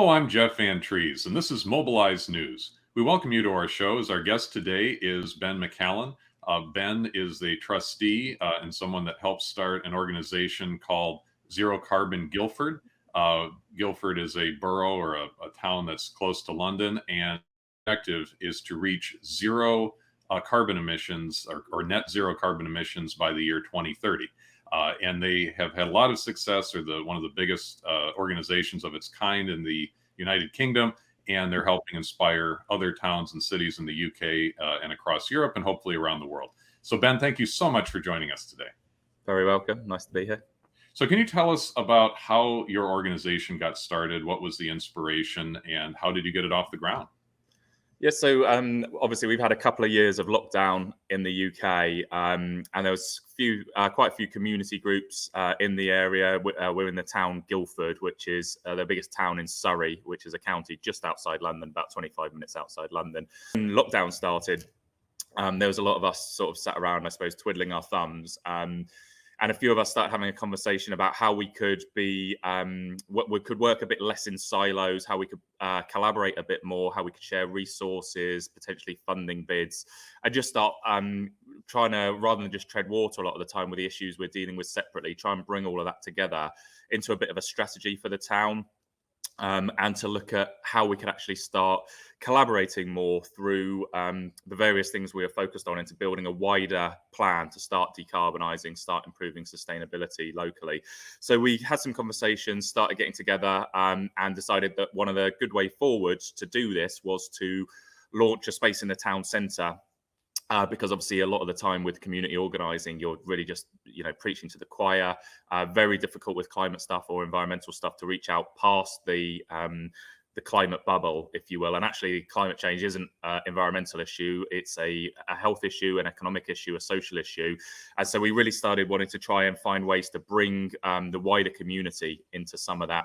Hello, I'm Jeff Van Treese, and this is Mobilized News. We welcome you to our show. As our guest today is Ben McCallan. Ben is a trustee and someone that helped start an organization called Zero-Carbon Guilford. Guilford is a borough or a town that's close to London, and the objective is to reach zero carbon emissions or net zero carbon emissions by the year 2030. And they have had a lot of success. They're one of the biggest organizations of its kind in the United Kingdom, and they're helping inspire other towns and cities in the UK and across Europe and hopefully around the world. So, Ben, thank you so much for joining us today. Very welcome. Nice to be here. So, can you tell us about how your organization got started? What was the inspiration, and how did you get it off the ground? Yeah, so obviously we've had a couple of years of lockdown in the UK, and there was quite a few community groups in the area. We're in the town Guilford, which is the biggest town in Surrey, which is a county just outside London, about 25 minutes outside London. When lockdown started, there was a lot of us sort of sat around, I suppose, twiddling our thumbs. And a few of us started having a conversation about how we could we could work a bit less in silos, how we could collaborate a bit more, how we could share resources, potentially funding bids, and just start trying to, rather than just tread water a lot of the time with the issues we're dealing with separately, try and bring all of that together into a bit of a strategy for the town. And to look at how we could actually start collaborating more through the various things we are focused on into building a wider plan to start decarbonising, start improving sustainability locally. So we had some conversations, started getting together, and decided that one of the good way forward to do this was to launch a space in the town centre. Because obviously a lot of the time with community organising, you're really just, preaching to the choir. Very difficult with climate stuff or environmental stuff to reach out past the climate bubble, if you will. And actually, climate change isn't an environmental issue; it's a health issue, an economic issue, a social issue. And so we really started wanting to try and find ways to bring the wider community into some of that